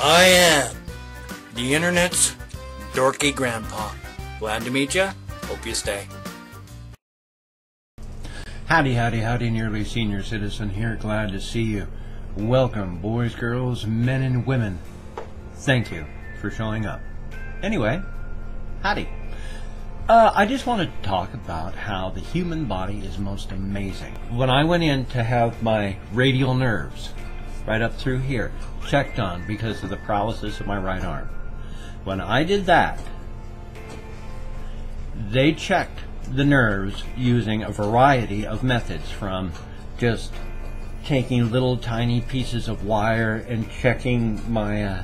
I am the internet's dorky grandpa. Glad to meet ya. Hope you stay. Howdy, howdy, howdy, nearly senior citizen here. Glad to see you. Welcome, boys, girls, men, and women. Thank you for showing up. Anyway, howdy. I just want to talk about how the human body is most amazing. When I went in to have my radial nerves, right up through here, checked on because of the paralysis of my right arm. When I did that, they checked the nerves using a variety of methods, from just taking little tiny pieces of wire and checking my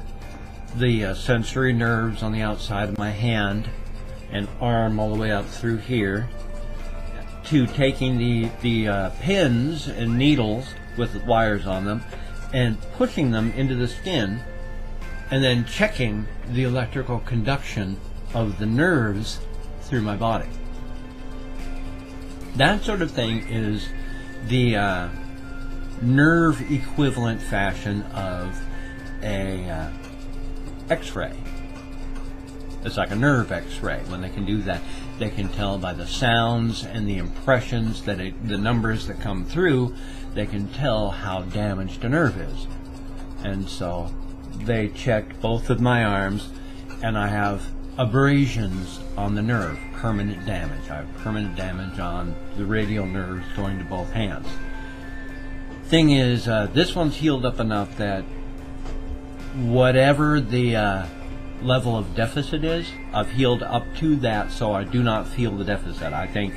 the sensory nerves on the outside of my hand and arm all the way up through here, to taking the pins and needles with wires on them and pushing them into the skin, and then checking the electrical conduction of the nerves through my body. That sort of thing is the nerve equivalent fashion of a X-ray. It's like a nerve X-ray. When they can do that, they can tell by the sounds and the impressions that the numbers that come through, they can tell how damaged a nerve is. And so they checked both of my arms, and I have abrasions on the nerve, permanent damage. I have permanent damage on the radial nerves going to both hands. Thing is, this one's healed up enough that whatever the level of deficit is, I've healed up to that, so I do not feel the deficit. I think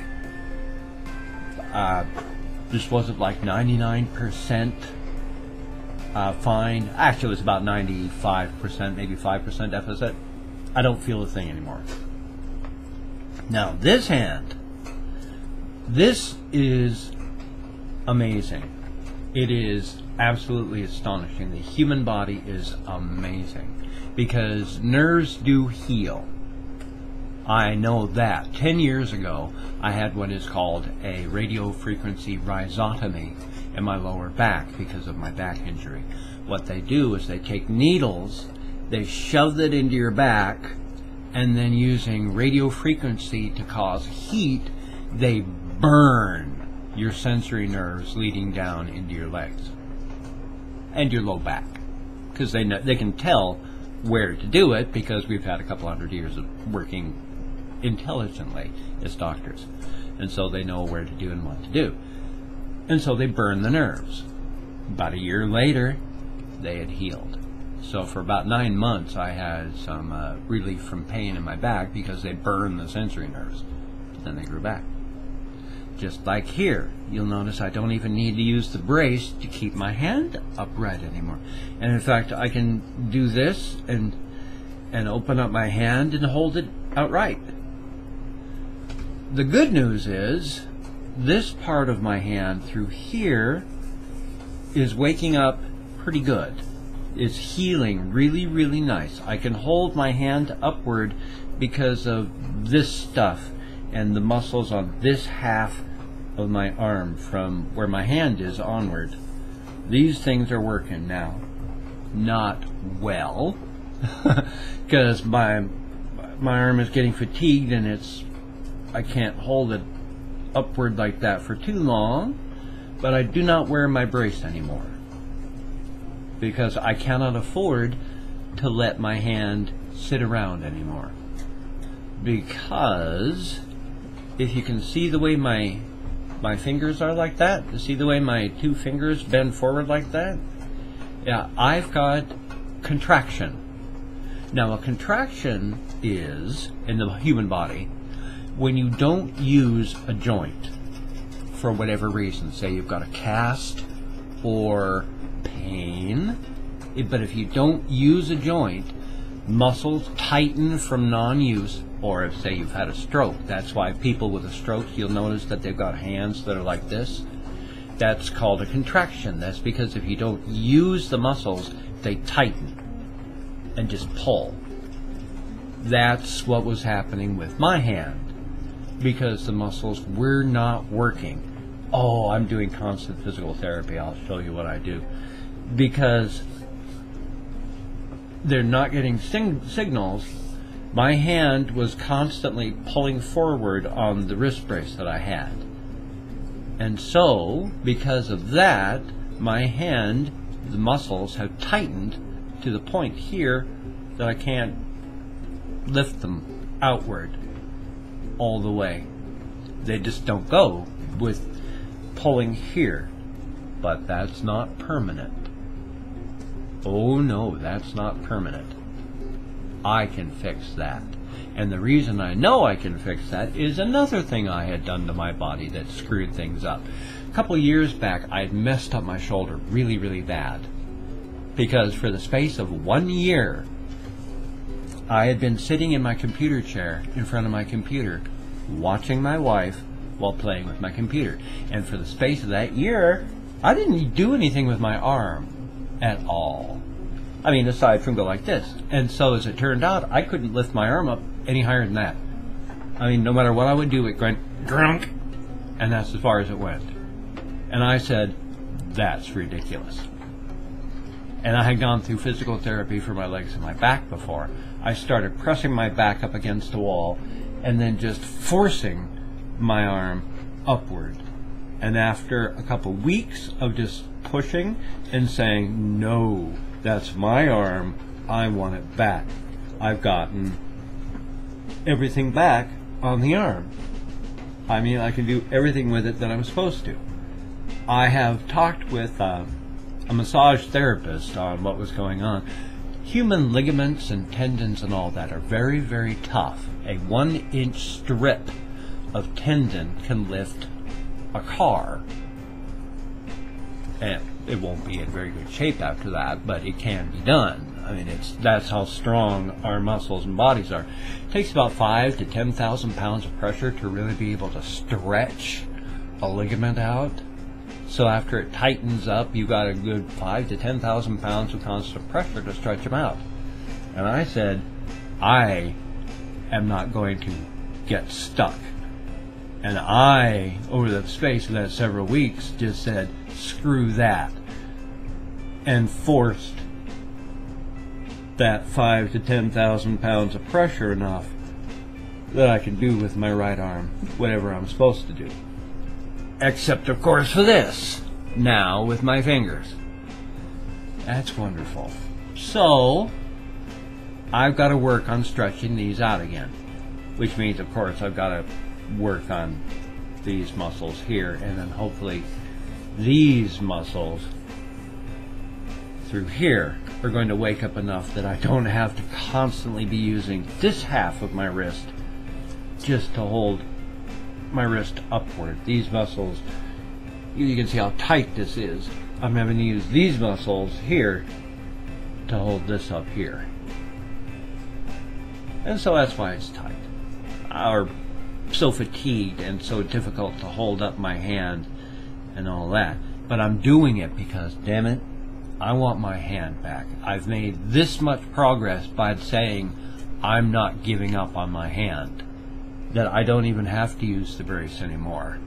this wasn't like 99% fine. Actually, it was about 95%, maybe 5% deficit. I don't feel a thing anymore. Now, this hand, this is amazing. It is absolutely astonishing. The human body is amazing, because nerves do heal. I know that. 10 years ago, I had what is called a radio frequency rhizotomy in my lower back because of my back injury. What they do is they take needles, they shove it into your back, and then using radio frequency to cause heat, they burn your sensory nerves leading down into your legs and your low back, because they can tell where to do it, because we've had a couple hundred years of working intelligently as doctors, and so they know where to do and what to do, and so they burn the nerves. About a year later, they had healed. So for about 9 months, I had some relief from pain in my back because they burned the sensory nerves. Then they grew back. Just like here, you'll notice I don't even need to use the brace to keep my hand upright anymore. And in fact, I can do this and open up my hand and hold it outright. The good news is, this part of my hand through here is waking up pretty good. It's healing really, really nice. I can hold my hand upward because of this stuff and the muscles on this half of my arm from where my hand is onward. These things are working now. Not well, because my arm is getting fatigued, and I can't hold it upward like that for too long, but I do not wear my brace anymore, because I cannot afford to let my hand sit around anymore. Because if you can see the way my fingers are like that, you see the way my two fingers bend forward like that? Yeah, I've got contraction. Now, a contraction is, in the human body, when you don't use a joint for whatever reason. Say you've got a cast or pain, but if you don't use a joint, muscles tighten from non-use. Or if, say, you've had a stroke, that's why people with a stroke, you'll notice that they've got hands that are like this. That's called a contraction. That's because if you don't use the muscles, they tighten and just pull. That's what was happening with my hand, because the muscles were not working. Oh, I'm doing constant physical therapy. I'll show you what I do. Because they're not getting signals, my hand was constantly pulling forward on the wrist brace that I had. And so, because of that, my hand, the muscles have tightened to the point here that I can't lift them outward all the way. They just don't go with pulling here. But that's not permanent. Oh no, that's not permanent. I can fix that. And the reason I know I can fix that is another thing I had done to my body that screwed things up. A couple of years back, I had messed up my shoulder really, really bad. Because for the space of 1 year, I had been sitting in my computer chair in front of my computer, watching my wife while playing with my computer. And for the space of that year, I didn't do anything with my arm at all. I mean, aside from go like this. And so as it turned out, I couldn't lift my arm up any higher than that. I mean, no matter what I would do, it went grunk, and that's as far as it went. And I said, that's ridiculous. And I had gone through physical therapy for my legs and my back before. I started pressing my back up against the wall and then just forcing my arm upward. And after a couple weeks of just pushing and saying, no, that's my arm, I want it back, I've gotten everything back on the arm. I mean, I can do everything with it that I'm supposed to. I have talked with a massage therapist on what was going on. Human ligaments and tendons and all that are very, very tough. A 1-inch strip of tendon can lift a car. And it won't be in very good shape after that, but it can be done. I mean, that's how strong our muscles and bodies are. It takes about 5,000 to 10,000 pounds of pressure to really be able to stretch a ligament out. So after it tightens up, you've got a good 5,000 to 10,000 pounds of constant pressure to stretch them out. And I said, I am not going to get stuck. And I, over the space of that several weeks, just said, screw that. And forced that 5,000 to 10,000 pounds of pressure enough that I can do with my right arm whatever I'm supposed to do. Except, of course, for this. Now, with my fingers. That's wonderful. So, I've got to work on stretching these out again. Which means, of course, I've got to work on these muscles here, and then hopefully these muscles through here are going to wake up enough that I don't have to constantly be using this half of my wrist just to hold my wrist upward. These muscles, you can see how tight this is. I'm having to use these muscles here to hold this up here. And so that's why it's tight. Or so fatigued and so difficult to hold up my hand and all that. But I'm doing it because, damn it, I want my hand back. I've made this much progress by saying I'm not giving up on my hand, that I don't even have to use the brace anymore.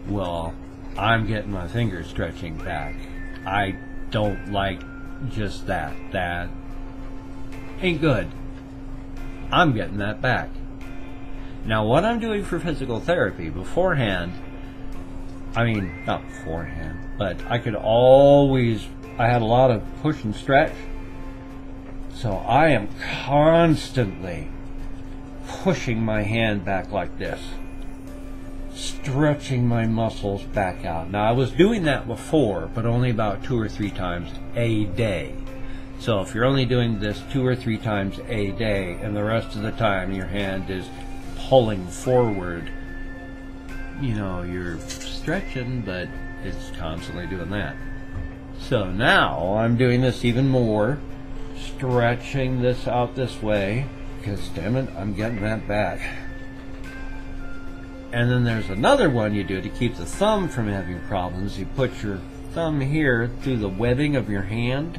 Well, I'm getting my fingers stretching back. I don't like just that. That ain't good. I'm getting that back. Now, what I'm doing for physical therapy beforehand, I mean, not beforehand, but I had a lot of push and stretch. So I am constantly pushing my hand back like this, stretching my muscles back out. Now, I was doing that before, but only about 2 or 3 times a day. So if you're only doing this 2 or 3 times a day, and the rest of the time your hand is pulling forward, you know, you're stretching, but it's constantly doing that. So now I'm doing this even more, stretching this out this way, because damn it, I'm getting that back. And then there's another one you do to keep the thumb from having problems. You put your thumb here through the webbing of your hand,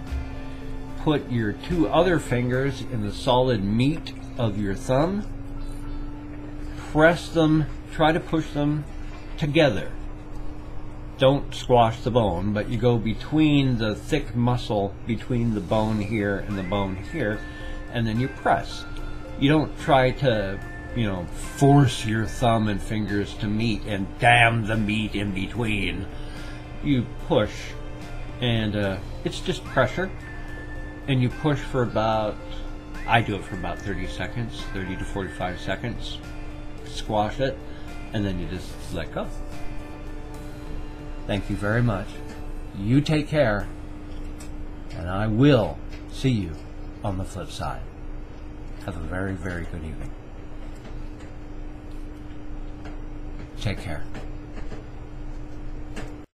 put your 2 other fingers in the solid meat of your thumb, press them, try to push them together. don't squash the bone, but you go between the thick muscle between the bone here and the bone here, and then you press. You don't try to, you know, force your thumb and fingers to meet and damn the meat in between. You push, and it's just pressure, and you push for about, I do it for about 30 seconds, 30 to 45 seconds, squash it, and then you just let go. Thank you very much. You take care, and I will see you on the flip side. Have a very, very good evening. Take care.